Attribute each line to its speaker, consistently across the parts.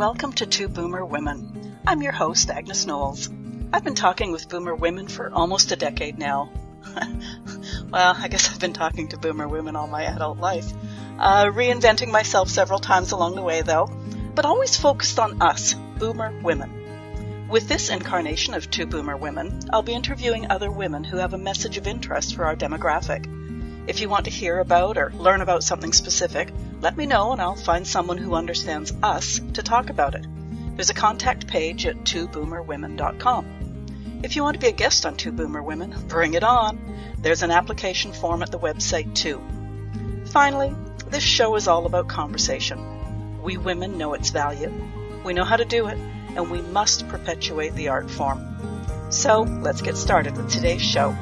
Speaker 1: welcome to Two Boomer Women. I'm your host, Agnes Knowles. I've been talking with boomer women for almost a decade now. Well, I guess I've been talking to boomer women all my adult life. Reinventing myself several times along the way, though, but always focused on us, boomer women. With this incarnation of Two Boomer Women, I'll be interviewing other women who have a message of interest for our demographic. If you want to hear about or learn about something specific, let me know and I'll find someone who understands us to talk about it. There's a contact page at twoboomerwomen.com. If you want to be a guest on Two Boomer Women, bring it on. There's an application form at the website too. Finally, this show is all about conversation. We women know its value. We know how to do it, and we must perpetuate the art form. So let's get started with today's show.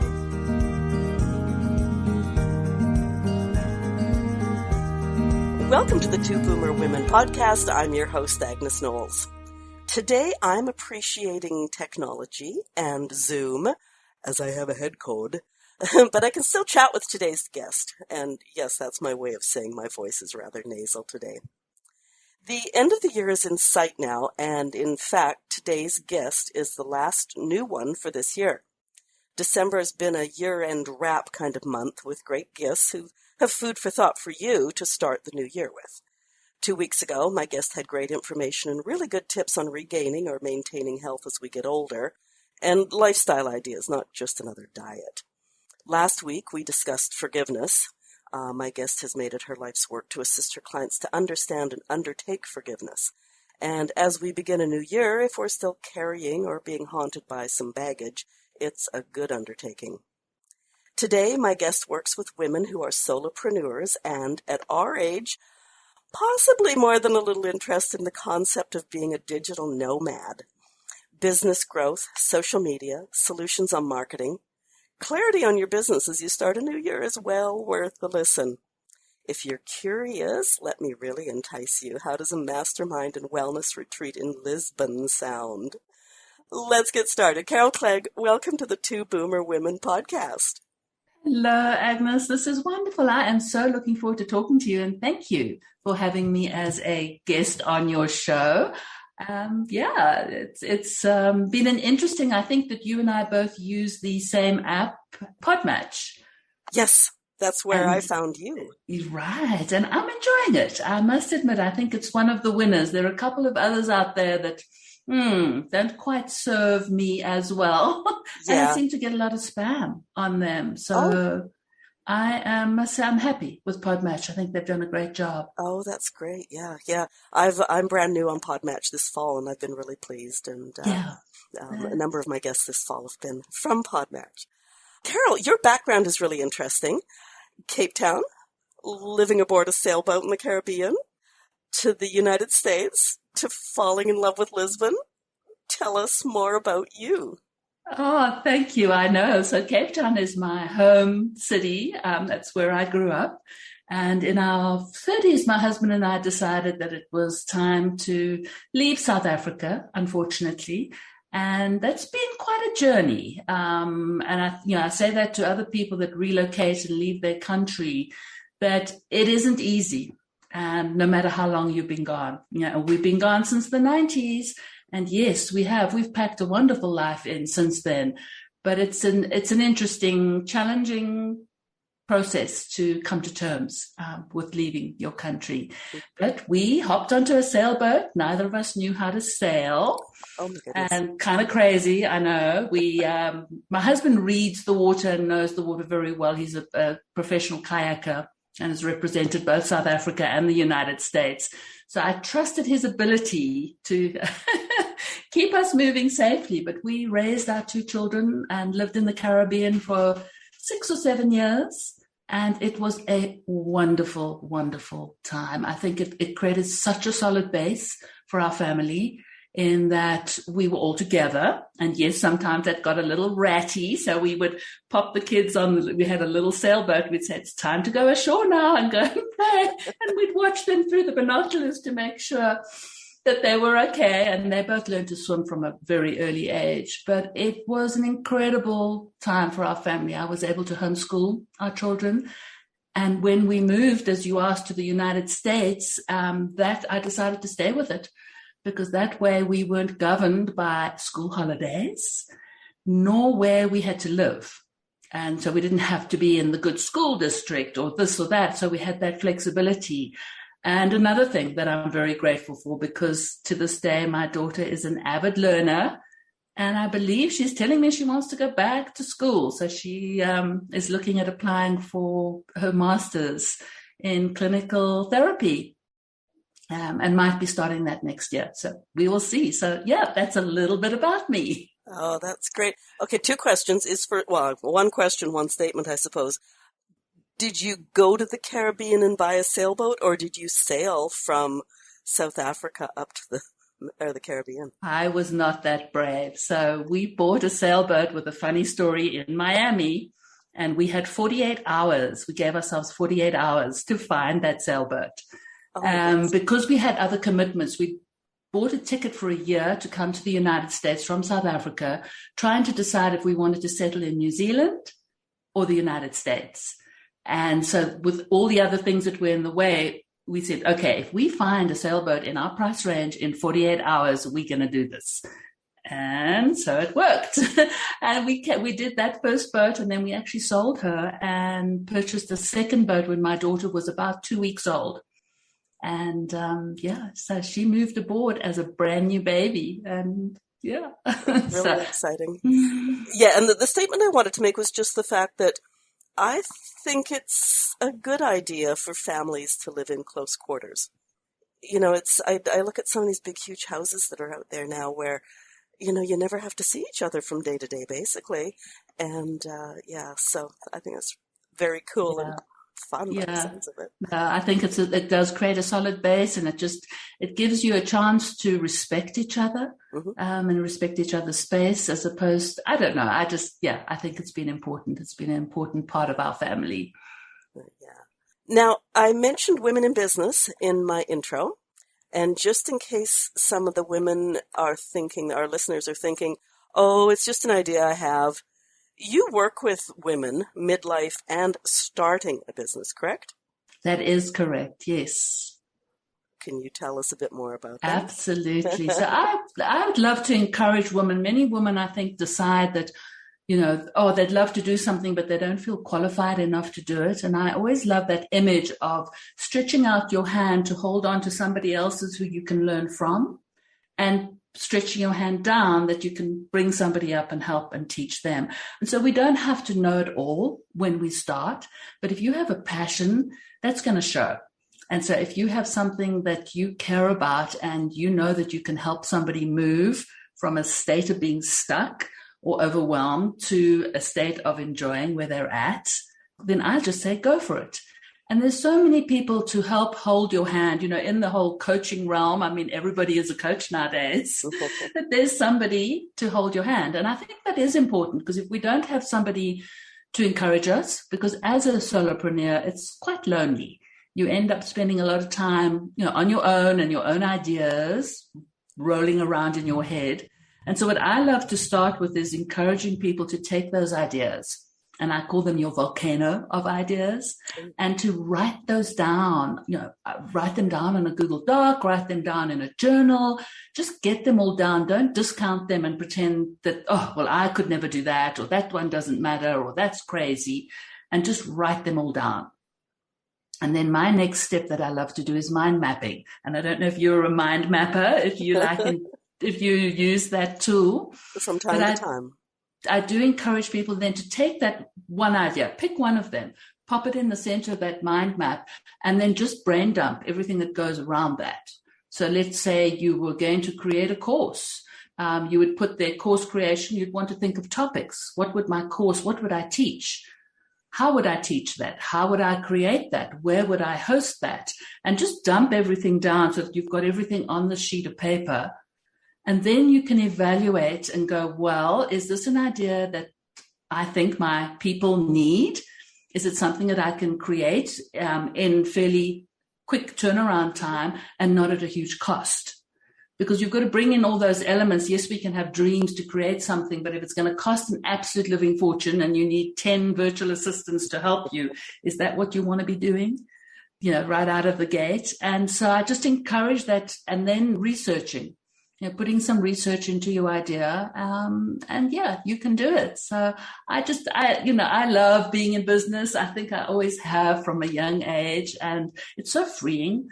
Speaker 1: Welcome to the Two Boomer Women podcast. I'm your host, Agnes Knowles. Today, I'm appreciating technology and Zoom, as I have a head cold, but I can still chat with today's guest. And yes, that's my way of saying my voice is rather nasal today. The end of the year is in sight now, and in fact, today's guest is the last new one for this year. December has been a year-end wrap kind of month with great guests who have food for thought for you to start the new year with. 2 weeks ago, my guest had great information and really good tips on regaining or maintaining health as we get older, and lifestyle ideas, not just another diet. Last week, we discussed forgiveness. My guest has made it her life's work to assist her clients to understand and undertake forgiveness. And as we begin a new year, if we're still carrying or being haunted by some baggage, it's a good undertaking. Today, my guest works with women who are solopreneurs and, at our age, possibly more than a little interest in the concept of being a digital nomad. Business growth, social media, solutions on marketing, clarity on your business as you start a new year is well worth the listen. If you're curious, let me really entice you. How does a mastermind and wellness retreat in Lisbon sound? Let's get started. Carol Clegg, welcome to the Two Boomer Women podcast.
Speaker 2: Hello, Agnes. This is wonderful. I am so looking forward to talking to you, and thank you for having me as a guest on your show. It's been an interesting, I think that you and I both use the same app, Podmatch.
Speaker 1: Yes, that's where I found you.
Speaker 2: Right, and I'm enjoying it. I must admit, I think it's one of the winners. There are a couple of others out there that don't quite serve me as well. And I seem to get a lot of spam on them. So I must say I'm happy with Podmatch. I think they've done a great job.
Speaker 1: Oh, that's great. Yeah. I'm brand new on Podmatch this fall, and I've been really pleased. And a number of my guests this fall have been from Podmatch. Carol, your background is really interesting. Cape Town, living aboard a sailboat in the Caribbean, to the United States, to falling in love with Lisbon. Tell us more about you.
Speaker 2: Oh, thank you. I know. So Cape Town is my home city. That's where I grew up. And in our 30s, my husband and I decided that it was time to leave South Africa, unfortunately. And that's been quite a journey. And I say that to other people that relocate and leave their country, that it isn't easy. No matter how long you've been gone. We've been gone since the 90s. And yes, we have. We've packed a wonderful life in since then. But it's an interesting, challenging process to come to terms with leaving your country. But we hopped onto a sailboat. Neither of us knew how to sail. Oh my goodness. And kind of crazy, I know. My husband reads the water and knows the water very well. He's a professional kayaker and has represented both South Africa and the United States. So I trusted his ability to keep us moving safely. But we raised our two children and lived in the Caribbean for 6 or 7 years. And it was a wonderful, wonderful time. I think it created such a solid base for our family in that we were all together. And yes, sometimes that got a little ratty. So we would pop the kids on. We had a little sailboat. We'd say, it's time to go ashore now and go and play. And we'd watch them through the binoculars to make sure that they were okay. And they both learned to swim from a very early age. But it was an incredible time for our family. I was able to homeschool our children. And when we moved, as you asked, to the United States, that I decided to stay with it. because that way we weren't governed by school holidays, nor where we had to live. And so we didn't have to be in the good school district or this or that. So we had that flexibility. And another thing that I'm very grateful for, because to this day, my daughter is an avid learner. And I believe she's telling me she wants to go back to school. So she is looking at applying for her master's in clinical therapy and might be starting that next year. So we will see. So, yeah, that's a little bit about me.
Speaker 1: Oh, that's great. Okay, two questions. One question, one statement, I suppose. Did you go to the Caribbean and buy a sailboat, or did you sail from South Africa up to the Caribbean?
Speaker 2: I was not that brave. So we bought a sailboat with a funny story in Miami, and we had 48 hours. We gave ourselves 48 hours to find that sailboat. Because we had other commitments. We bought a ticket for a year to come to the United States from South Africa, trying to decide if we wanted to settle in New Zealand or the United States. And so with all the other things that were in the way, we said, okay, if we find a sailboat in our price range in 48 hours, we're going to do this. And so it worked. And we did that first boat, and then we actually sold her and purchased a second boat when my daughter was about 2 weeks old. And so she moved aboard as a brand new baby. And yeah.
Speaker 1: Really exciting. Yeah, and the statement I wanted to make was just the fact that I think it's a good idea for families to live in close quarters. You know, I look at some of these big, huge houses that are out there now where, you know, you never have to see each other from day to day, basically. And, so I think it's very cool and fun by the sense of it.
Speaker 2: I think it does create a solid base, and it gives you a chance to respect each other, and respect each other's space, as opposed, I don't know. I think it's been important. It's been an important part of our family.
Speaker 1: Yeah. Now, I mentioned women in business in my intro, and just in case some of the women are thinking, our listeners are thinking, oh, it's just an idea I have. You work with women, midlife, and starting a business, correct?
Speaker 2: That is correct, yes.
Speaker 1: Can you tell us a bit more about that?
Speaker 2: Absolutely. So I would love to encourage women. Many women, I think, decide that, you know, they'd love to do something, but they don't feel qualified enough to do it. And I always love that image of stretching out your hand to hold on to somebody else's who you can learn from, and stretching your hand down that you can bring somebody up and help and teach them. And so we don't have to know it all when we start, but if you have a passion, that's going to show. And so if you have something that you care about and you know that you can help somebody move from a state of being stuck or overwhelmed to a state of enjoying where they're at, then I just say, go for it. And there's so many people to help hold your hand, you know, in the whole coaching realm. I mean, everybody is a coach nowadays, but there's somebody to hold your hand. And I think that is important, because if we don't have somebody to encourage us, because as a solopreneur, it's quite lonely. You end up spending a lot of time, you know, on your own and your own ideas rolling around in your head. And so what I love to start with is encouraging people to take those ideas, and I call them your volcano of ideas, and to write those down, you know, write them down on a Google Doc, write them down in a journal, just get them all down. Don't discount them and pretend that, I could never do that, or that one doesn't matter, or that's crazy, and just write them all down. And then my next step that I love to do is mind mapping. And I don't know if you're a mind mapper, if you if you use that tool.
Speaker 1: From time to time.
Speaker 2: I do encourage people then to take that one idea, pick one of them, pop it in the center of that mind map, and then just brain dump everything that goes around that. So let's say you were going to create a course. You would put their course creation. You'd want to think of topics. What would I teach? How would I teach that? How would I create that? Where would I host that? And just dump everything down so that you've got everything on the sheet of paper. And then you can evaluate and go, well, is this an idea that I think my people need? Is it something that I can create in fairly quick turnaround time and not at a huge cost? Because you've got to bring in all those elements. Yes, we can have dreams to create something, but if it's going to cost an absolute living fortune and you need 10 virtual assistants to help you, is that what you want to be doing? You know, right out of the gate. And so I just encourage that, and then researching. putting some research into your idea, and yeah, you can do it. So I love being in business. I think I always have from a young age, and it's so freeing.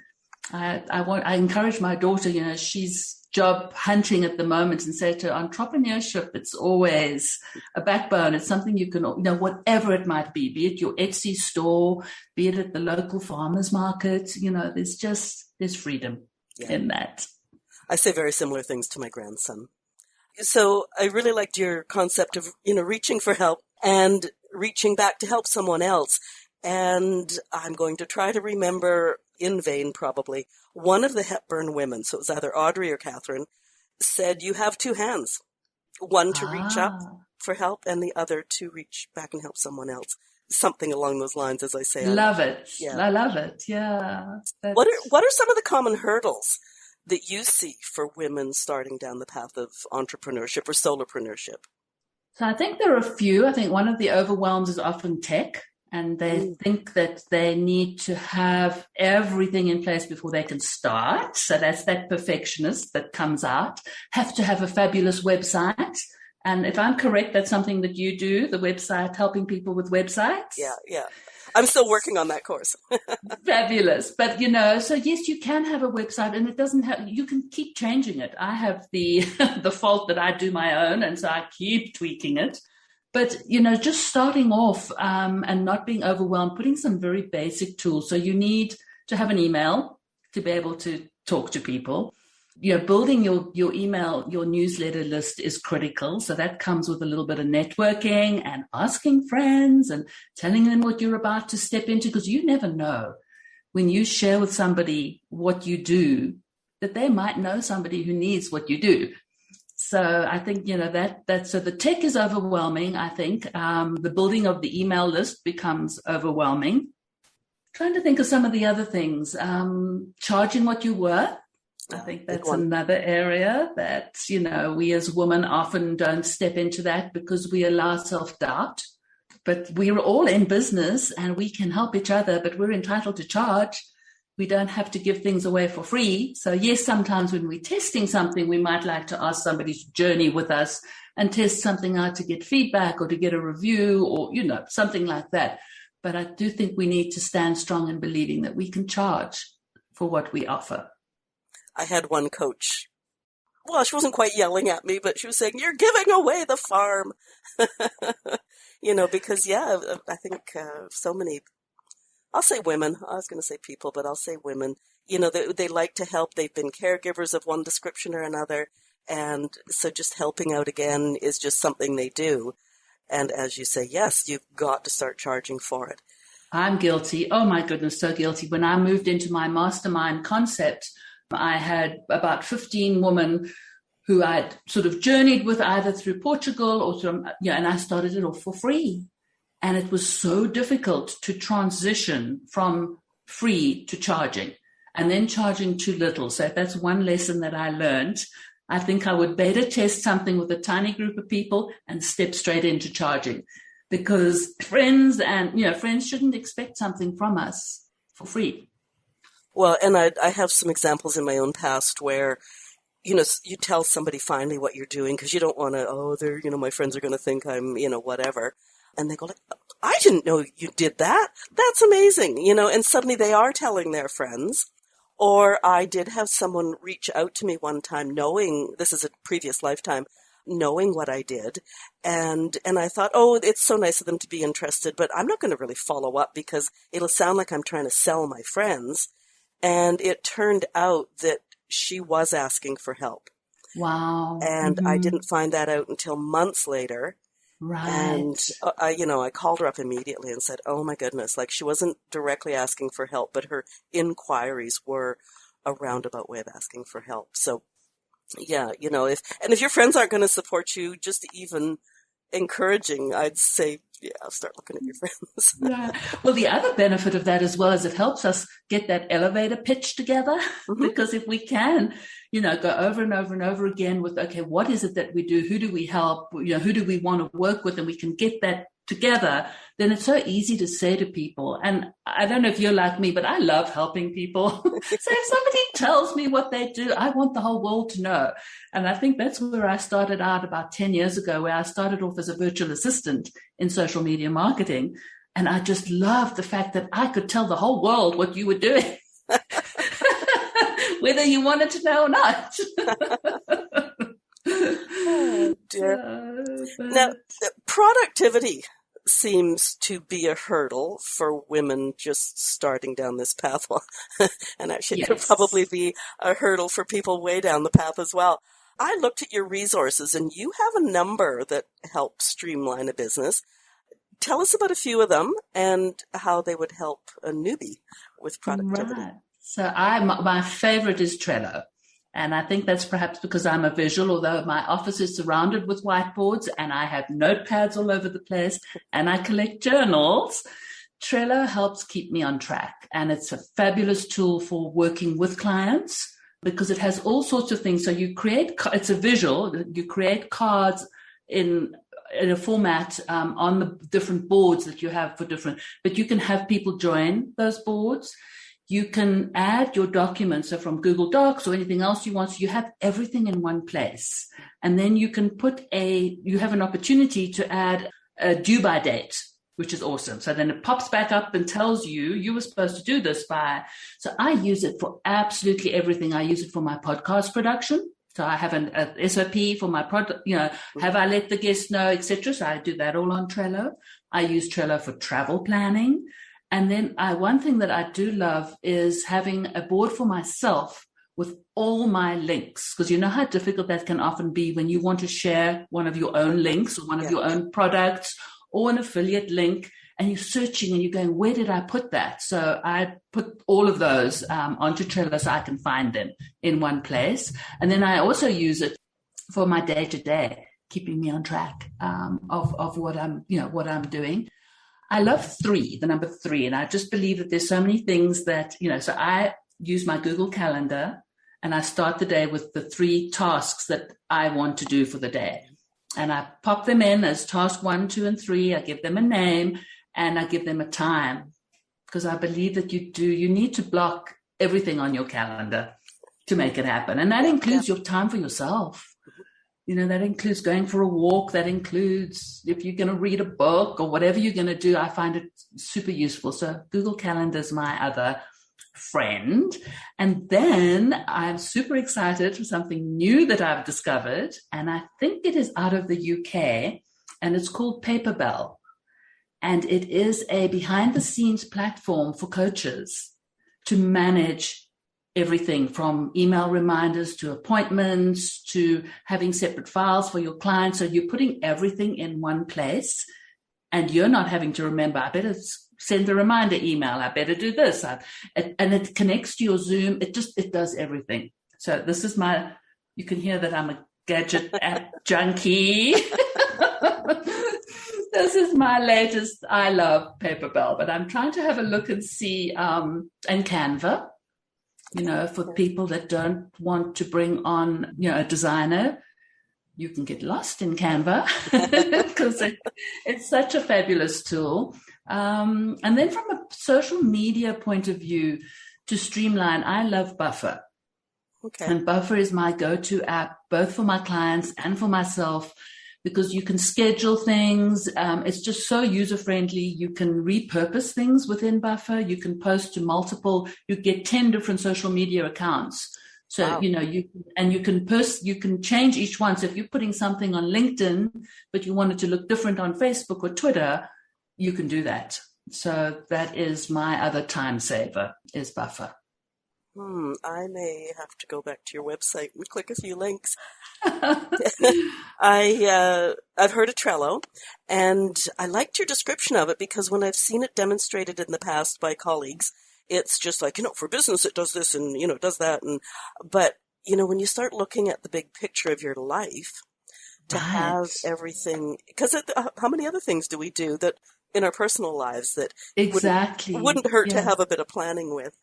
Speaker 2: I encourage my daughter, she's job hunting at the moment, and say to her, entrepreneurship, it's always a backbone. It's something you can, whatever it might be it your Etsy store, be it at the local farmers market, there's freedom in that.
Speaker 1: I say very similar things to my grandson. So I really liked your concept of, reaching for help and reaching back to help someone else. And I'm going to try to remember, in vain probably, one of the Hepburn women, so it was either Audrey or Catherine, said you have two hands, one to reach up for help and the other to reach back and help someone else. Something along those lines, as I say.
Speaker 2: Love it. Yeah. I love it. Yeah.
Speaker 1: What are some of the common hurdles that you see for women starting down the path of entrepreneurship or solopreneurship?
Speaker 2: So I think there are a few. I think one of the overwhelms is often tech. And they think that they need to have everything in place before they can start. So that's that perfectionist that comes out. Have to have a fabulous website. And if I'm correct, that's something that you do, the website, helping people with websites.
Speaker 1: Yeah. I'm still working on that course.
Speaker 2: Fabulous. But, so yes, you can have a website, and it doesn't have, you can keep changing it. I have the fault that I do my own, and so I keep tweaking it. But, just starting off and not being overwhelmed, putting some very basic tools. So you need to have an email to be able to talk to people. Building your email, your newsletter list is critical. So that comes with a little bit of networking and asking friends and telling them what you're about to step into, because you never know when you share with somebody what you do, that they might know somebody who needs what you do. So I think, so the tech is overwhelming. I think the building of the email list becomes overwhelming. Trying to think of some of the other things. Charging what you were. I think that's another area that, we as women often don't step into that because we allow self-doubt. But we're all in business and we can help each other, but we're entitled to charge. We don't have to give things away for free. So yes, sometimes when we're testing something, we might like to ask somebody to journey with us and test something out to get feedback or to get a review or, something like that. But I do think we need to stand strong in believing that we can charge for what we offer.
Speaker 1: I had one coach. Well, she wasn't quite yelling at me, but she was saying, "You're giving away the farm." Because, I think so many, I'll say women. I was going to say people, but I'll say women. They like to help. They've been caregivers of one description or another. And so just helping out again is just something they do. And as you say, yes, you've got to start charging for it.
Speaker 2: I'm guilty. Oh, my goodness, so guilty. When I moved into my mastermind concept, I had about 15 women who I'd sort of journeyed with either through Portugal or through, and I started it off for free. And it was so difficult to transition from free to charging and then charging too little. So if that's one lesson that I learned, I think I would beta test something with a tiny group of people and step straight into charging, because friends shouldn't expect something from us for free.
Speaker 1: Well, and I have some examples in my own past where, you tell somebody finally what you're doing because you don't want to, my friends are going to think I'm, whatever. And they go like, "I didn't know you did that. That's amazing." And suddenly they are telling their friends. Or I did have someone reach out to me one time knowing, this is a previous lifetime, knowing what I did. And I thought, it's so nice of them to be interested, but I'm not going to really follow up because it'll sound like I'm trying to sell my friends. And it turned out that she was asking for help.
Speaker 2: Wow.
Speaker 1: And I didn't find that out until months later.
Speaker 2: Right.
Speaker 1: And I called her up immediately and said, "Oh my goodness," like she wasn't directly asking for help, but her inquiries were a roundabout way of asking for help. So yeah, if your friends aren't going to support you, just even encouraging, I'd say, start looking at your friends.
Speaker 2: Yeah. Well, the other benefit of that as well is it helps us get that elevator pitch together, because if we can, go over and over and over again with, okay, what is it that we do? Who do we help? Who do we want to work with? And we can get that together, then it's so easy to say to people, and I don't know if you're like me, but I love helping people. So if somebody tells me what they do, I want the whole world to know. And I think that's where I started out about 10 years ago, where I started off as a virtual assistant in social media marketing. And I just loved the fact that I could tell the whole world what you were doing, whether you wanted to know or not.
Speaker 1: Oh, dear. Now, productivity seems to be a hurdle for women just starting down this path. And actually, it could probably be a hurdle for people way down the path as well. I looked at your resources, and you have a number that help streamline a business. Tell us about a few of them and how they would help a newbie with productivity.
Speaker 2: Right. So my favorite is Trello. And I think that's perhaps because I'm a visual, although my office is surrounded with whiteboards and I have notepads all over the place and I collect journals. Trello helps keep me on track. And it's a fabulous tool for working with clients because it has all sorts of things. So it's a visual, you create cards in a format on the different boards that you have but you can have people join those boards. You can add your documents, so from Google Docs or anything else you want. So you have everything in one place. And then you can you have an opportunity to add a due by date, which is awesome. So then it pops back up and tells you were supposed to do this by. So I use it for absolutely everything. I use it for my podcast production. So I have an SOP for my product, have I let the guest know, etc. So I do that all on Trello. I use Trello for travel planning. And then one thing that I do love is having a board for myself with all my links, because you know how difficult that can often be when you want to share one of your own links or one of your own products or an affiliate link, and you're searching and you're going, where did I put that? So I put all of those onto Trello so I can find them in one place. And then I also use it for my day-to-day, keeping me on track of what I'm doing. I love the number 3, and I just believe that there's so many things that, so I use my Google Calendar and I start the day with the 3 tasks that I want to do for the day. And I pop them in as task 1, 2, and 3. I give them a name and I give them a time, because I believe that you need to block everything on your calendar to make it happen. And that includes your time for yourself. That includes going for a walk. That includes if you're going to read a book or whatever you're going to do. I find it super useful. So Google Calendar is my other friend. And then I'm super excited for something new that I've discovered. And I think it is out of the UK, and it's called Paperbell. And it is a behind-the-scenes platform for coaches to manage everything from email reminders to appointments to having separate files for your clients. So you're putting everything in one place and you're not having to remember, I better send a reminder email, I better do this. And it connects to your Zoom. It does everything. So this is you can hear that I'm a gadget junkie. This is my latest. I love Paperbell, but I'm trying to have a look and see, and Canva. For people that don't want to bring on, a designer, you can get lost in Canva because it's such a fabulous tool. And then from a social media point of view, to Streamline, I love Buffer. Okay. And Buffer is my go-to app, both for my clients and for myself, because you can schedule things. It's just so user-friendly. You can repurpose things within Buffer. You can post to you get 10 different social media accounts. So, wow. You can change each one. So if you're putting something on LinkedIn, but you want it to look different on Facebook or Twitter, you can do that. So that is my other time saver, is Buffer.
Speaker 1: I may have to go back to your website and click a few links. I've heard of Trello, and I liked your description of it because when I've seen it demonstrated in the past by colleagues, it's just like, for business it does this and, it does that. But, when you start looking at the big picture of your life, to have everything, because how many other things do we do that in our personal lives that wouldn't hurt to have a bit of planning with?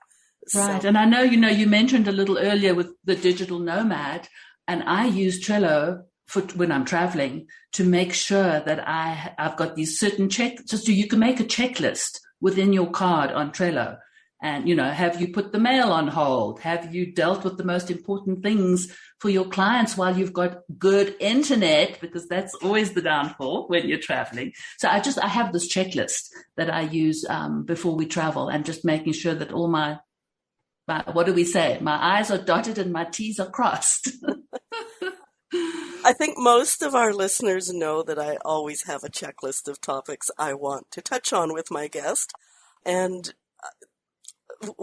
Speaker 2: Right. So. And I know, you mentioned a little earlier with the digital nomad, and I use Trello for when I'm traveling, to make sure that I've got these certain so you can make a checklist within your card on Trello. And, have you put the mail on hold? Have you dealt with the most important things for your clients while you've got good internet? Because that's always the downfall when you're traveling. So I have this checklist that I use before we travel, and just making sure that all my what do we say? My I's are dotted and my T's are crossed.
Speaker 1: I think most of our listeners know that I always have a checklist of topics I want to touch on with my guest. And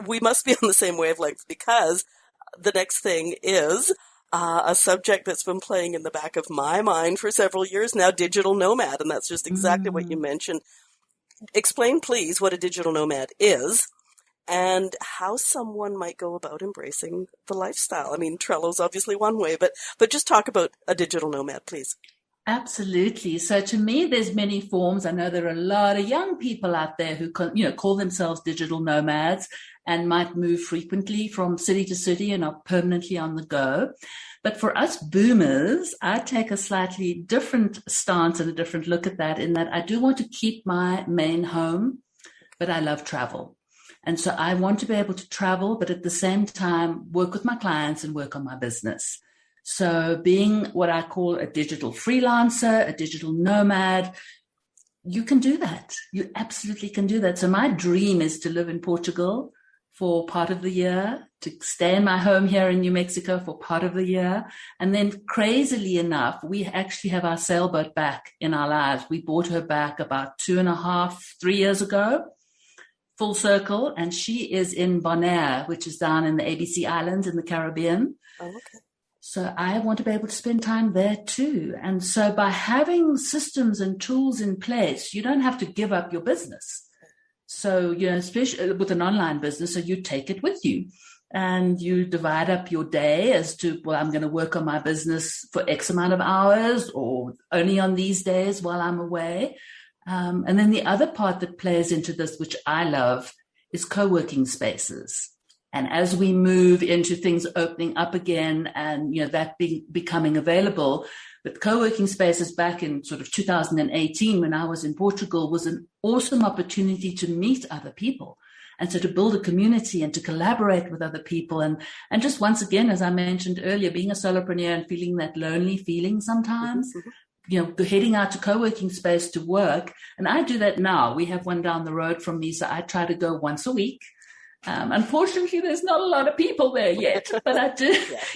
Speaker 1: we must be on the same wavelength, because the next thing is a subject that's been playing in the back of my mind for several years now, digital nomad. And that's just exactly what you mentioned. Explain, please, what a digital nomad is and how someone might go about embracing the lifestyle. I mean, Trello's obviously one way, but just talk about a digital nomad, please.
Speaker 2: Absolutely. So to me, there's many forms. I know there are a lot of young people out there who call themselves digital nomads and might move frequently from city to city and are permanently on the go. But for us boomers, I take a slightly different stance and a different look at that, in that I do want to keep my main home, but I love travel. And so I want to be able to travel, but at the same time, work with my clients and work on my business. So being what I call a digital freelancer, a digital nomad, you can do that. You absolutely can do that. So my dream is to live in Portugal for part of the year, to stay in my home here in New Mexico for part of the year. And then crazily enough, we actually have our sailboat back in our lives. We bought her back about 2.5, 3 years ago. Full circle, and she is in Bonaire, which is down in the ABC Islands in the Caribbean.
Speaker 1: Oh, okay.
Speaker 2: So I want to be able to spend time there too. And so by having systems and tools in place, you don't have to give up your business. So, especially with an online business, so you take it with you and you divide up your day as to, well, I'm going to work on my business for X amount of hours, or only on these days while I'm away. And then the other part that plays into this, which I love, is co-working spaces. And as we move into things opening up again and, that becoming available, but co-working spaces back in sort of 2018, when I was in Portugal, was an awesome opportunity to meet other people. And so to build a community and to collaborate with other people. And just once again, as I mentioned earlier, being a solopreneur and feeling that lonely feeling sometimes, heading out to co-working space to work. And I do that now. We have one down the road from me, so I try to go once a week. Unfortunately, there's not a lot of people there yet, but I do,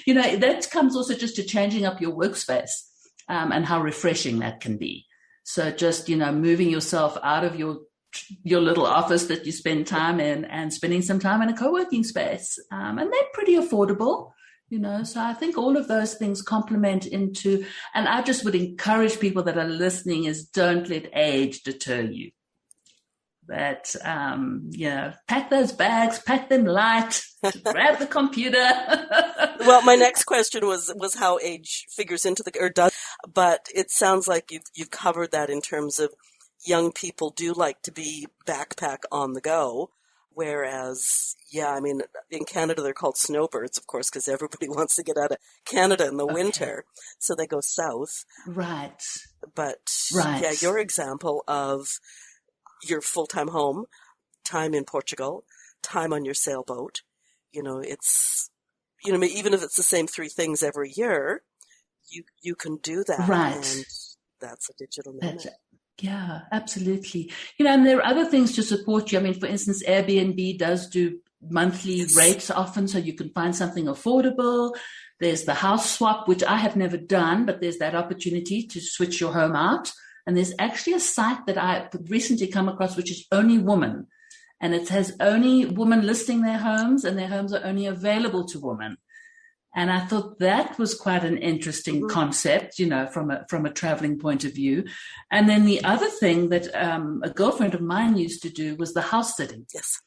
Speaker 2: that comes also just to changing up your workspace and how refreshing that can be. So just, moving yourself out of your little office that you spend time in and spending some time in a co-working space. And they're pretty affordable. So I think all of those things complement into, and I just would encourage people that are listening, is don't let age deter you. But, pack those bags, pack them light, grab the computer.
Speaker 1: Well, my next question was how age figures into does, but it sounds like you've covered that in terms of young people do like to be backpack on the go. Whereas, in Canada, they're called snowbirds, of course, because everybody wants to get out of Canada in the winter. So they go south.
Speaker 2: Right.
Speaker 1: But, your example of your full-time home, time in Portugal, time on your sailboat, it's, even if it's the same 3 things every year, you can do that.
Speaker 2: Right.
Speaker 1: And that's a digital nomad.
Speaker 2: Yeah, absolutely. And there are other things to support you. I mean, for instance, Airbnb does do monthly rates often, so you can find something affordable. There's the house swap, which I have never done, but there's that opportunity to switch your home out. And there's actually a site that I recently come across, which is Only Woman. And it has only women listing their homes, and their homes are only available to women. And I thought that was quite an interesting concept, from a traveling point of view. And then the other thing that a girlfriend of mine used to do was the house sitting.
Speaker 1: Yes.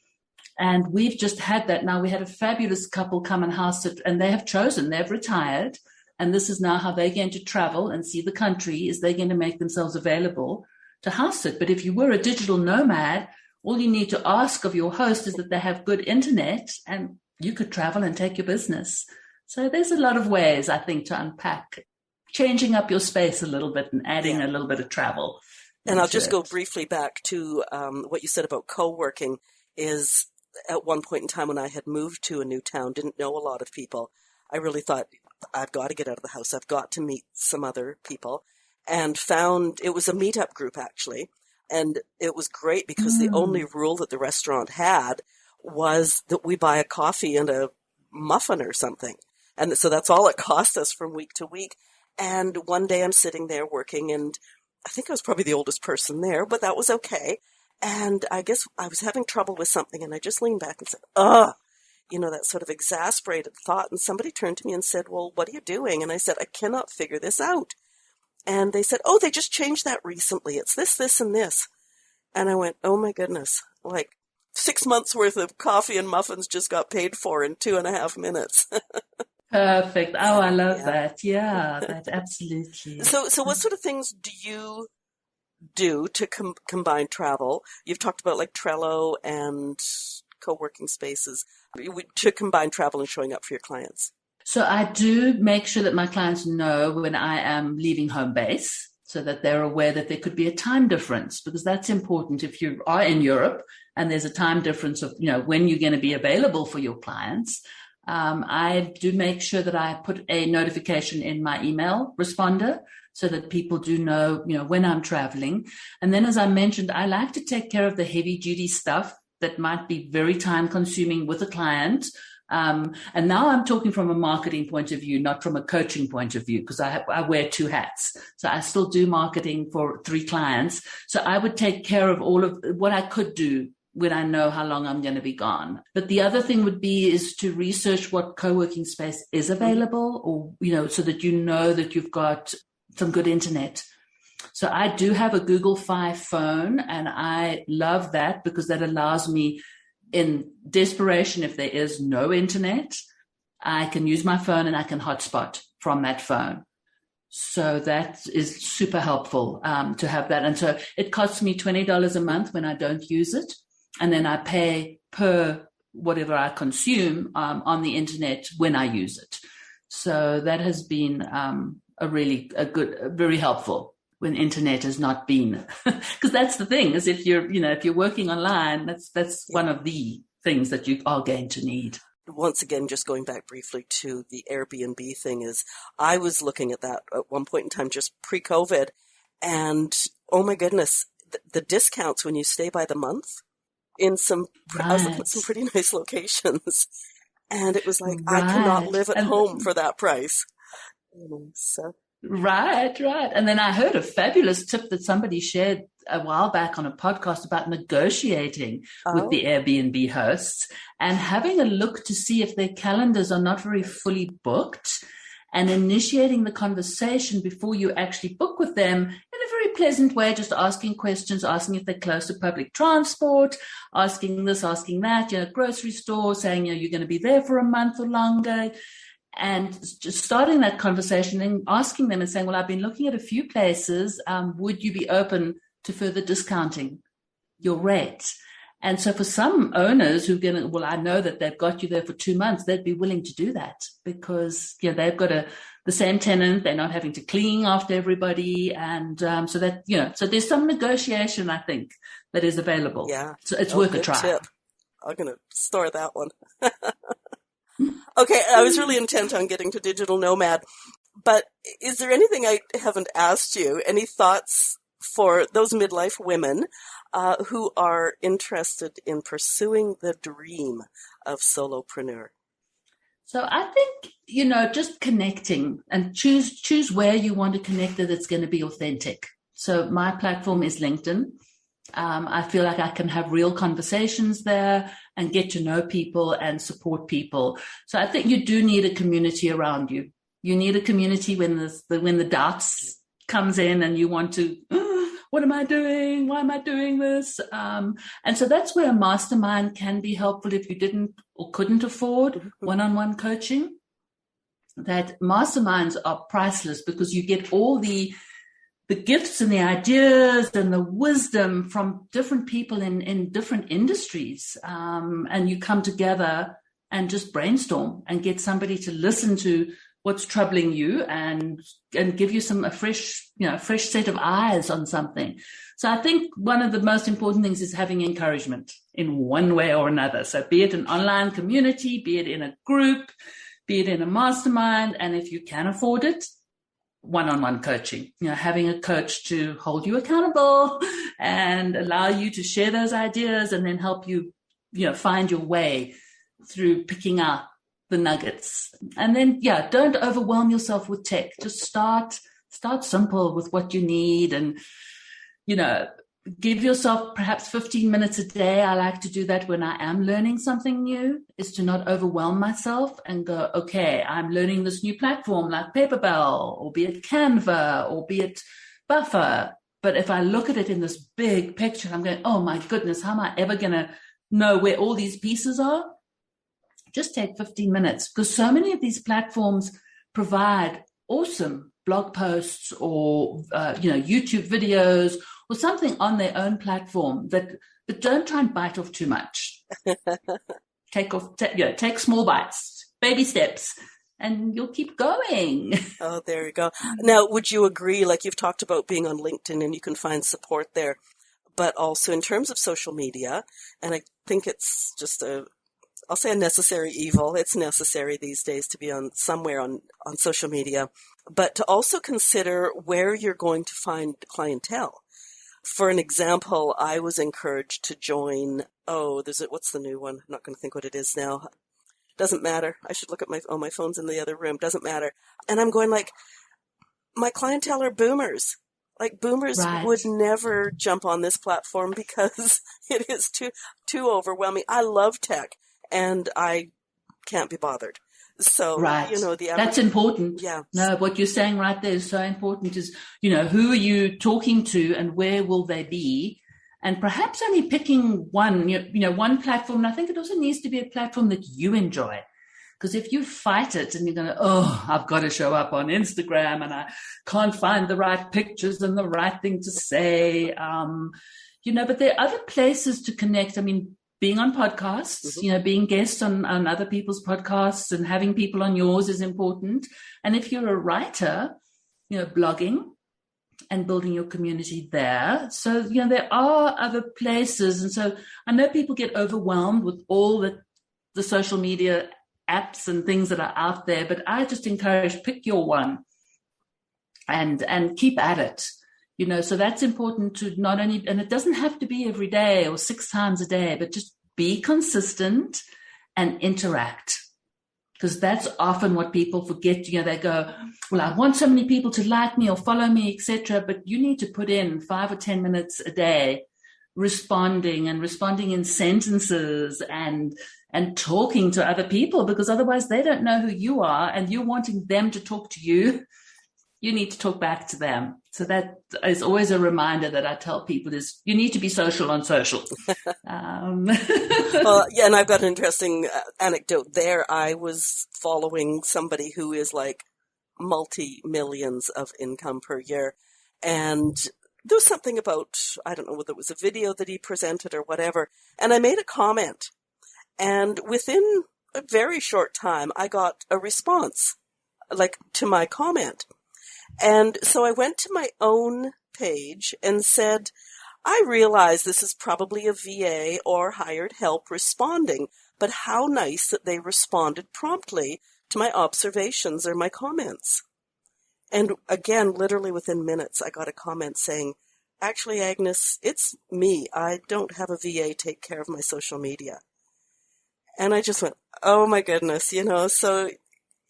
Speaker 2: And we've just had that now. We had a fabulous couple come and house sit, and they've retired. And this is now how they're going to travel and see the country, is they're going to make themselves available to house sit. But if you were a digital nomad, all you need to ask of your host is that they have good internet, and you could travel and take your business. So there's a lot of ways, I think, to unpack changing up your space a little bit and adding a little bit of travel.
Speaker 1: And I'll just go briefly back to what you said about co-working. Is at one point in time when I had moved to a new town, didn't know a lot of people, I really thought, I've got to get out of the house. I've got to meet some other people. And found it was a meetup group, actually. And it was great because the only rule that the restaurant had was that we buy a coffee and a muffin or something. And so that's all it cost us from week to week. And one day I'm sitting there working, and I think I was probably the oldest person there, but that was okay. And I guess I was having trouble with something, and I just leaned back and said, that sort of exasperated thought. And somebody turned to me and said, well, what are you doing? And I said, I cannot figure this out. And they said, oh, they just changed that recently. It's this, this, and this. And I went, oh my goodness, like 6 months worth of coffee and muffins just got paid for in 2.5 minutes.
Speaker 2: Perfect. Oh, I love that. Yeah, that absolutely.
Speaker 1: So what sort of things do you do to combine travel? You've talked about like Trello and co-working spaces to combine travel and showing up for your clients.
Speaker 2: So I do make sure that my clients know when I am leaving home base so that they're aware that there could be a time difference, because that's important if you are in Europe and there's a time difference of, when you're going to be available for your clients. I do make sure that I put a notification in my email responder so that people do know, when I'm traveling. And then, as I mentioned, I like to take care of the heavy duty stuff that might be very time consuming with a client. And now I'm talking from a marketing point of view, not from a coaching point of view, because I wear 2 hats. So I still do marketing for 3 clients. So I would take care of all of what I could do when I know how long I'm going to be gone. But the other thing would be is to research what co-working space is available, or, so that that you've got some good internet. So I do have a Google Fi phone, and I love that because that allows me, in desperation, if there is no internet, I can use my phone and I can hotspot from that phone. So that is super helpful to have that. And so it costs me $20 a month when I don't use it. And then I pay per whatever I consume on the internet when I use it. So that has been very helpful when internet has not been, because that's the thing, is if you're working online, that's one of the things that you are going to need.
Speaker 1: Once again, just going back briefly to the Airbnb thing, is I was looking at that at one point in time, just pre-COVID, and oh my goodness, the discounts when you stay by the month in I was looking at some pretty nice locations, and it was like, I cannot live at home for that price. So.
Speaker 2: Right. And then I heard a fabulous tip that somebody shared a while back on a podcast about negotiating with the Airbnb hosts and having a look to see if their calendars are not very fully booked, and initiating the conversation before you actually book with them in a very pleasant way, just asking questions, asking if they're close to public transport, asking this, asking that, grocery store, saying, you're going to be there for a month or longer. And just starting that conversation and asking them and saying, well, I've been looking at a few places. Would you be open to further discounting your rate? And so for some owners I know that they've got you there for 2 months, they'd be willing to do that because, they've got the same tenant. They're not having to clean after everybody. And so there's some negotiation, I think, that is available. Yeah. So it's worth a try.
Speaker 1: Tip. I'm going to store that one. Okay, I was really intent on getting to Digital Nomad, but is there anything I haven't asked you? Any thoughts for those midlife women who are interested in pursuing the dream of solopreneur?
Speaker 2: So I think, just connecting and choose where you want to connect that's going to be authentic. So my platform is LinkedIn. I feel like I can have real conversations there and get to know people and support people. So I think you do need a community around you. You need a community when the doubts comes in and you want to, what am I doing? Why am I doing this? And so that's where a mastermind can be helpful if you didn't or couldn't afford one-on-one coaching. That masterminds are priceless because you get all the gifts and the ideas and the wisdom from different people in different industries. And you come together and just brainstorm and get somebody to listen to what's troubling you and give you a fresh set of eyes on something. So I think one of the most important things is having encouragement in one way or another. So be it an online community, be it in a group, be it in a mastermind, and if you can afford it, one-on-one coaching, having a coach to hold you accountable and allow you to share those ideas and then help you, find your way through picking out the nuggets. And then, don't overwhelm yourself with tech. Just start simple with what you need and, give yourself perhaps 15 minutes a day. I like to do that when I am learning something new, is to not overwhelm myself and go, okay, I'm learning this new platform like Paperbell, or be it Canva, or be it Buffer. But if I look at it in this big picture, I'm going, oh my goodness, how am I ever going to know where all these pieces are? Just take 15 minutes, because so many of these platforms provide awesome blog posts or, YouTube videos or something on their own platform but don't try and bite off too much. Take small bites, baby steps, and you'll keep going.
Speaker 1: Oh, there you go. Now, would you agree, like you've talked about being on LinkedIn and you can find support there, but also in terms of social media, and I think it's just I'll say a necessary evil. It's necessary these days to be somewhere on social media, but to also consider where you're going to find clientele. For an example, I was encouraged to join, what's the new one? I'm not going to think what it is now. Doesn't matter. I should look at my phone's in the other room. Doesn't matter. And I'm going like, my clientele are boomers. Like boomers
Speaker 2: Right.
Speaker 1: would never jump on this platform because it is too overwhelming. I love tech and I can't be bothered. So,
Speaker 2: Right. That's important.
Speaker 1: Yeah.
Speaker 2: No, what you're saying right there is so important is, who are you talking to and where will they be? And perhaps only picking one, one platform. And I think it also needs to be a platform that you enjoy. Because if you fight it and you're going to, I've got to show up on Instagram and I can't find the right pictures and the right thing to say, but there are other places to connect. I mean, being on podcasts, being guests on other people's podcasts and having people on yours is important. And if you're a writer, blogging and building your community there. So, there are other places. And so I know people get overwhelmed with all the social media apps and things that are out there, but I just encourage, pick your one and keep at it. So that's important to not only, and it doesn't have to be every day or 6 times a day, but just be consistent and interact. Because that's often what people forget. They go, well, I want so many people to like me or follow me, etc. But you need to put in 5 or 10 minutes a day responding in sentences and talking to other people, because otherwise they don't know who you are and you're wanting them to talk to you. You need to talk back to them. So that is always a reminder that I tell people is you need to be social on social.
Speaker 1: Well, yeah, and I've got an interesting anecdote there. I was following somebody who is like multi-millions of income per year. And there was something about, I don't know whether it was a video that he presented or whatever. And I made a comment. And within a very short time, I got a response, like to my comment. And so I went to my own page and said, I realize this is probably a VA or hired help responding, but how nice that they responded promptly to my observations or my comments. And again, literally within minutes, I got a comment saying, actually, Agnes, it's me. I don't have a VA take care of my social media. And I just went, oh my goodness, so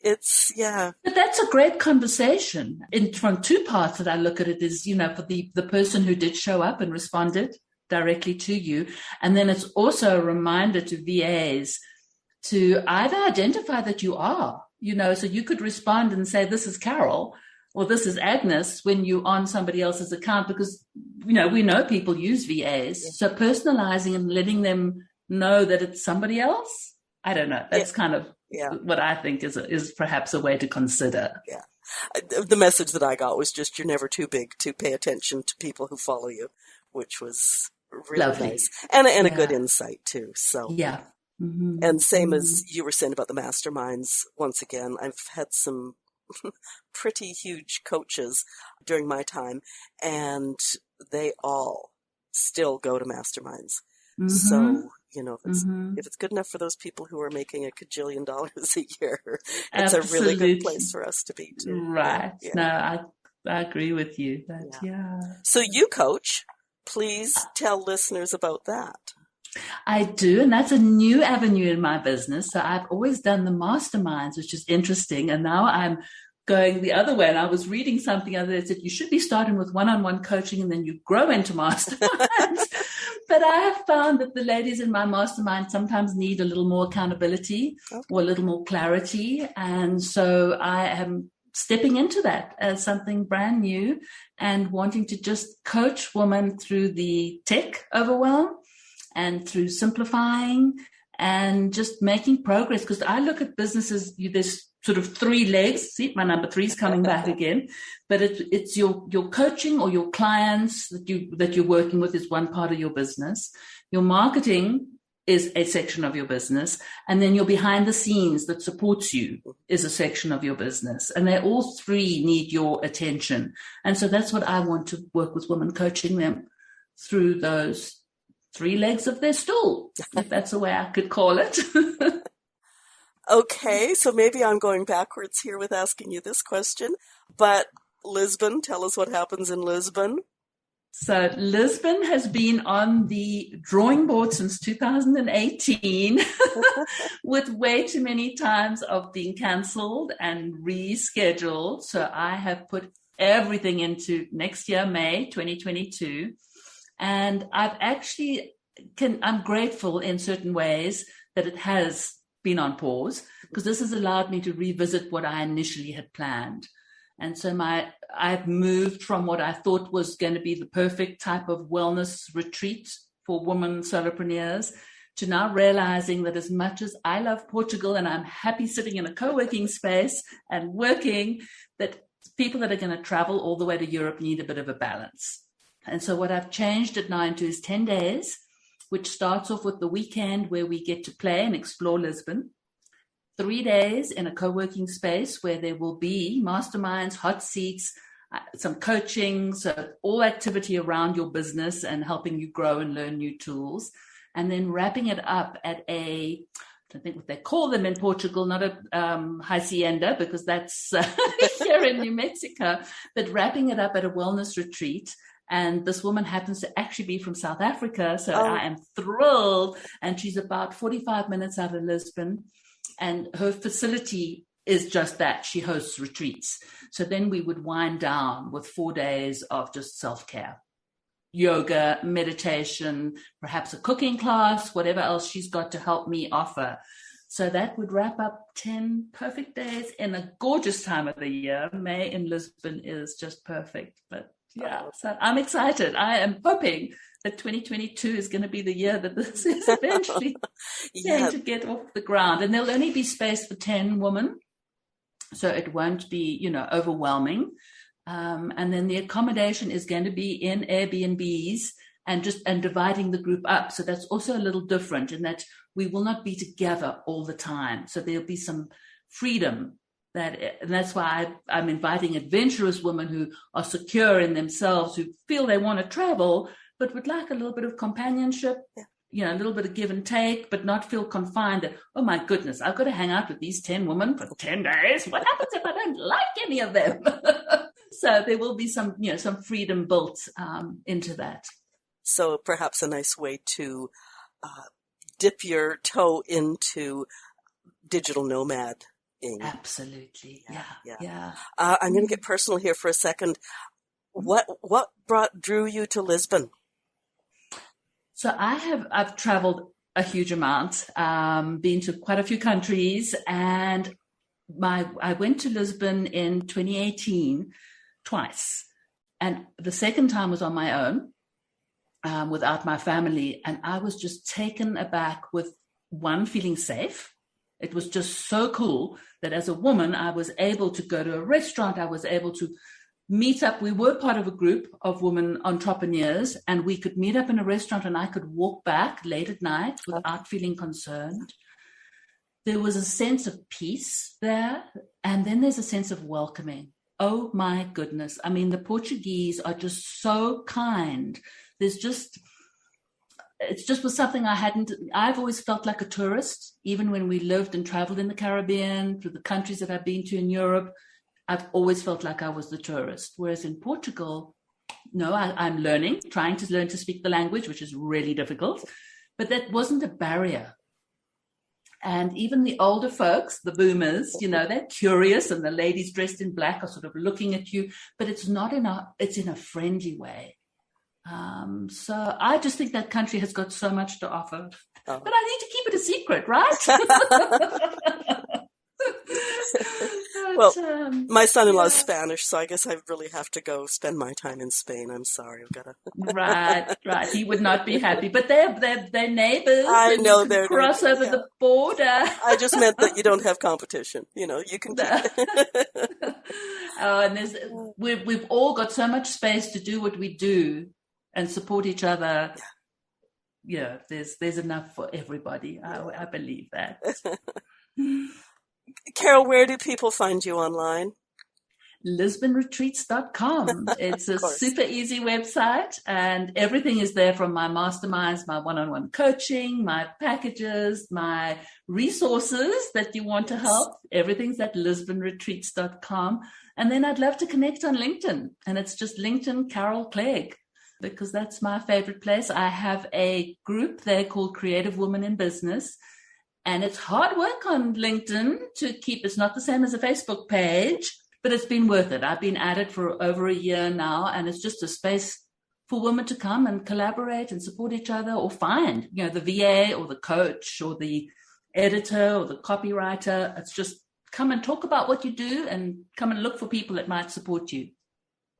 Speaker 1: it's, yeah.
Speaker 2: But that's a great conversation. From 2 parts that I look at it is, for the person who did show up and responded directly to you. And then it's also a reminder to VAs to either identify that you are, so you could respond and say, this is Carol or this is Agnes when you're on somebody else's account, because, we know people use VAs. Yeah. So personalizing and letting them know that it's somebody else. I don't know. That's kind of what I think is perhaps a way to consider.
Speaker 1: Yeah. The message that I got was just, you're never too big to pay attention to people who follow you, which was really
Speaker 2: lovely.
Speaker 1: Nice. And a good insight too. So,
Speaker 2: yeah. Mm-hmm.
Speaker 1: And same as you were saying about the masterminds, once again, I've had some pretty huge coaches during my time, and they all still go to masterminds.
Speaker 2: Mm-hmm.
Speaker 1: So, you know,
Speaker 2: Mm-hmm.
Speaker 1: if it's good enough for those people who are making $1 cajillion a year, it's
Speaker 2: Absolutely.
Speaker 1: a really good place for us to be too.
Speaker 2: Right.
Speaker 1: Yeah.
Speaker 2: No, I agree with you. But yeah.
Speaker 1: So you coach. Please tell listeners about that.
Speaker 2: I do, and that's a new avenue in my business. So I've always done the masterminds, which is interesting, and now I'm going the other way. And I was reading something other that said you should be starting with one-on-one coaching and then you grow into masterminds. But I have found that the ladies in my mastermind sometimes need a little more accountability or a little more clarity. And so I am stepping into that as something brand new and wanting to just coach women through the tech overwhelm and through simplifying and just making progress. Because I look at businesses, there's sort of 3 legs. See, my number 3 is coming back again. But it's your coaching or your clients that you're working with is one part of your business. Your marketing is a section of your business. And then your behind the scenes that supports you is a section of your business. And they all 3 need your attention. And so that's what I want to work with women, coaching them through those 3 legs of their stool, if that's the way I could call it.
Speaker 1: Okay, so maybe I'm going backwards here with asking you this question, but Lisbon, tell us what happens in Lisbon.
Speaker 2: So Lisbon has been on the drawing board since 2018 with way too many times of being cancelled and rescheduled. So I have put everything into next year, May 2022. And I'm grateful in certain ways that it has been on pause, because this has allowed me to revisit what I initially had planned. And so I've moved from what I thought was going to be the perfect type of wellness retreat for women solopreneurs to now realizing that as much as I love Portugal and I'm happy sitting in a co-working space and working, that people that are going to travel all the way to Europe need a bit of a balance. And so what I've changed it now into is 10 days, which starts off with the weekend where we get to play and explore Lisbon. 3 days in a co-working space where there will be masterminds, hot seats, some coaching, so all activity around your business and helping you grow and learn new tools. And then wrapping it up at I don't think what they call them in Portugal, not a hacienda, because that's here in New Mexico, but wrapping it up at a wellness retreat. And this woman happens to actually be from South Africa. So I am thrilled. And she's about 45 minutes out of Lisbon. And her facility is just that. She hosts retreats. So then we would wind down with 4 days of just self-care, yoga, meditation, perhaps a cooking class, whatever else she's got to help me offer. So that would wrap up 10 perfect days in a gorgeous time of the year. May in Lisbon is just perfect. But yeah, so I'm excited. I am hoping that 2022 is going to be the year that this is eventually going to get off the ground. And there'll only be space for 10 women. So it won't be, overwhelming. And then the accommodation is going to be in Airbnbs and dividing the group up. So that's also a little different in that we will not be together all the time. So there'll be some freedom. And that's why I'm inviting adventurous women who are secure in themselves, who feel they want to travel, but would like a little bit of companionship, a little bit of give and take, but not feel confined that, oh my goodness, I've got to hang out with these 10 women for 10 days. What happens if I don't like any of them? So there will be some freedom built into that.
Speaker 1: So perhaps a nice way to dip your toe into digital nomad.
Speaker 2: Absolutely. Yeah.
Speaker 1: I'm going to get personal here for a second. What drew you to Lisbon?
Speaker 2: So I've traveled a huge amount, been to quite a few countries, and I went to Lisbon in 2018 twice. And the second time was on my own, without my family. And I was just taken aback with feeling safe. It was just so cool that as a woman, I was able to go to a restaurant. I was able to meet up. We were part of a group of women entrepreneurs, and we could meet up in a restaurant and I could walk back late at night without feeling concerned. there was a sense of peace there, and then there's a sense of welcoming. Oh my goodness. I mean, the Portuguese are just so kind. It just was something I've always felt like a tourist, even when we lived and traveled in the Caribbean, through the countries that I've been to in Europe. I've always felt like I was the tourist. Whereas in Portugal, no, I'm trying to learn to speak the language, which is really difficult, but that wasn't a barrier. And even the older folks, the boomers, they're curious, and the ladies dressed in black are sort of looking at you, but it's in a friendly way. So I just think that country has got so much to offer, but I need to keep it a secret, right?
Speaker 1: Well, my son-in-law is Spanish, so I guess I really have to go spend my time in Spain. I'm sorry, I've got to.
Speaker 2: Right. He would not be happy, but they're neighbors.
Speaker 1: I know they're
Speaker 2: cross over the border.
Speaker 1: I just meant that you don't have competition. You can.
Speaker 2: And we've all got so much space to do what we do and support each other. Yeah, there's enough for everybody. I believe that.
Speaker 1: Carol, where do people find you online?
Speaker 2: LisbonRetreats.com. It's a super easy website, and everything is there, from my masterminds, my one-on-one coaching, my packages, my resources that you want to help. Everything's at LisbonRetreats.com. And then I'd love to connect on LinkedIn, and it's just LinkedIn Carol Clegg, because that's my favorite place. I have a group there called Creative Women in Business. And it's hard work on LinkedIn to keep. It's not the same as a Facebook page, but it's been worth it. I've been at it for over a year now, and it's just a space for women to come and collaborate and support each other, or find, the VA or the coach or the editor or the copywriter. It's just come and talk about what you do, and come and look for people that might support you.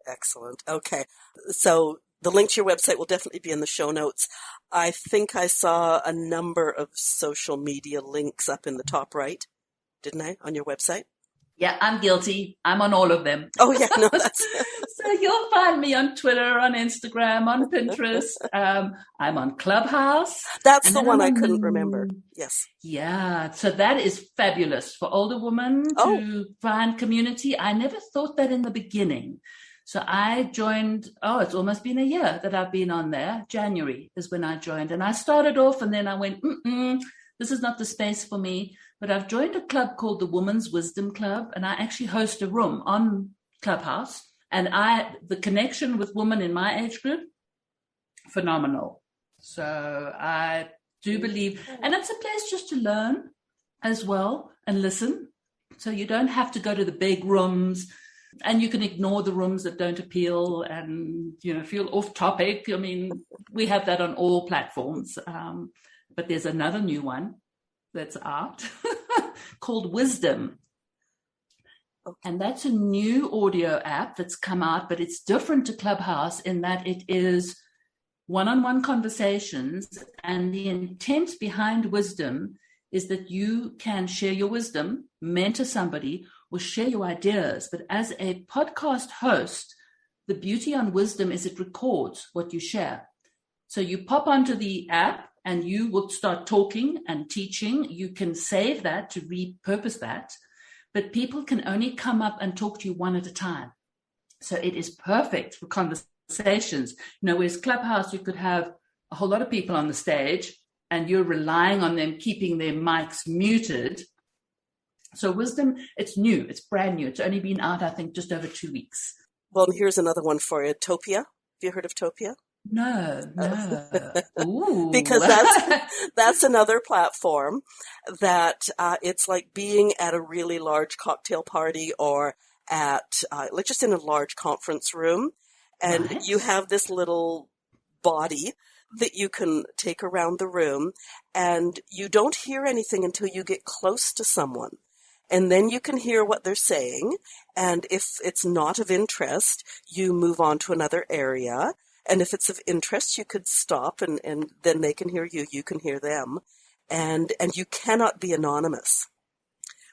Speaker 1: Excellent. Okay. So the link to your website will definitely be in the show notes. I think I saw a number of social media links up in the top right, didn't I, on your website?
Speaker 2: Yeah, I'm guilty. I'm on all of them.
Speaker 1: Oh, yeah, no, that's...
Speaker 2: So you'll find me on Twitter, on Instagram, on Pinterest. I'm on Clubhouse.
Speaker 1: That's the one I couldn't remember. Yes.
Speaker 2: Yeah, so that is fabulous for older women to find community. I never thought that in the beginning. So I joined, it's almost been a year that I've been on there. January is when I joined. And I started off, and then I went, this is not the space for me. But I've joined a club called the Women's Wisdom Club, and I actually host a room on Clubhouse. And the connection with women in my age group, phenomenal. So I do believe, and it's a place just to learn as well and listen. So you don't have to go to the big rooms. And you can ignore the rooms that don't appeal and, feel off topic. I mean, we have that on all platforms. But there's another new one that's out called Wisdom. And that's a new audio app that's come out, but it's different to Clubhouse in that it is one-on-one conversations. And the intent behind Wisdom is that you can share your wisdom, mentor somebody, or share your ideas. But as a podcast host, the beauty on Wisdom is it records what you share. So you pop onto the app and you will start talking and teaching. You can save that to repurpose that, but people can only come up and talk to you one at a time. So it is perfect for conversations. Whereas Clubhouse, you could have a whole lot of people on the stage and you're relying on them keeping their mics muted. So Wisdom, it's new. It's brand new. It's only been out, I think, just over 2 weeks.
Speaker 1: Well, here's another one for you. Topia. Have you heard of Topia?
Speaker 2: No. Ooh.
Speaker 1: Because that's another platform that it's like being at a really large cocktail party or at like just in a large conference room. And
Speaker 2: Nice.
Speaker 1: You have this little body that you can take around the room, and you don't hear anything until you get close to someone. And then you can hear what they're saying. And if it's not of interest, you move on to another area. And if it's of interest, you could stop and then they can hear you, you can hear them. And you cannot be anonymous,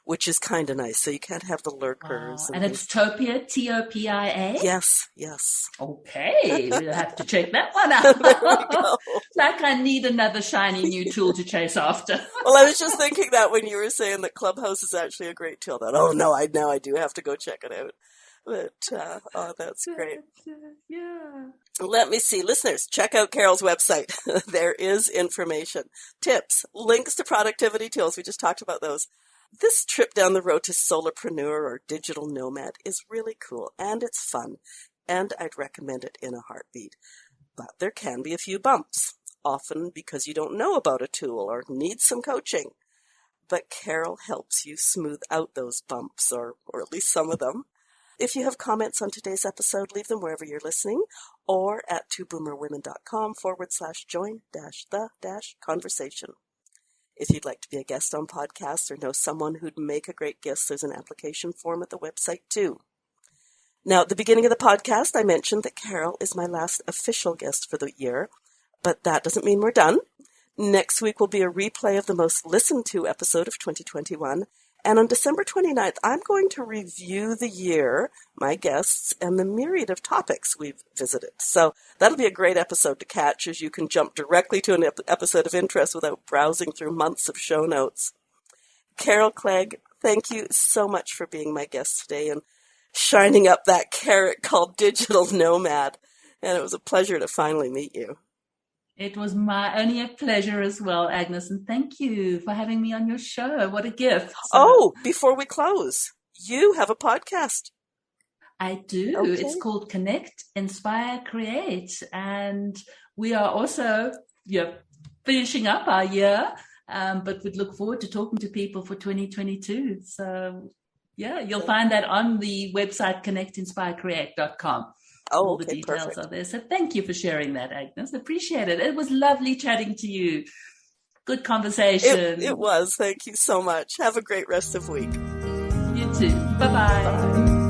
Speaker 1: which is kind of nice. So you can't have the lurkers.
Speaker 2: Wow. And it's Topia, Topia?
Speaker 1: Yes, yes.
Speaker 2: Okay, we'll have to check that one out.
Speaker 1: There we go.
Speaker 2: Like I need another shiny new tool to chase after.
Speaker 1: Well, I was just thinking that when you were saying that Clubhouse is actually a great tool. That, oh no, now I do have to go check it out. But, oh, that's great.
Speaker 2: Yeah.
Speaker 1: Let me see. Listeners, check out Carol's website. There is information, tips, links to productivity tools. We just talked about those. This trip down the road to solopreneur or digital nomad is really cool, and it's fun, and I'd recommend it in a heartbeat. But there can be a few bumps, often because you don't know about a tool or need some coaching. But Carol helps you smooth out those bumps, or at least some of them. If you have comments on today's episode, leave them wherever you're listening or at twoboomerwomen.com/join-the-conversation. If you'd like to be a guest on podcasts or know someone who'd make a great guest, there's an application form at the website too. Now, at the beginning of the podcast, I mentioned that Carol is my last official guest for the year, but that doesn't mean we're done. Next week will be a replay of the most listened to episode of 2021. And on December 29th, I'm going to review the year, my guests, and the myriad of topics we've visited. So that'll be a great episode to catch, as you can jump directly to an episode of interest without browsing through months of show notes. Carol Clegg, thank you so much for being my guest today and shining up that carrot called digital nomad. And it was a pleasure to finally meet you.
Speaker 2: It was only a pleasure as well, Agnes, and thank you for having me on your show. What a gift.
Speaker 1: Oh, before we close, you have a podcast.
Speaker 2: I do. Okay. It's called Connect, Inspire, Create, and we are also finishing up our year, but we'd look forward to talking to people for 2022. So, you'll find that on the website connectinspirecreate.com. All the details
Speaker 1: perfect.
Speaker 2: are there. So thank you for sharing that, Agnes. Appreciate it. It was lovely chatting to you. Good conversation.
Speaker 1: It was. Thank you so much. Have a great rest of week.
Speaker 2: You too. Bye-bye.
Speaker 1: Bye.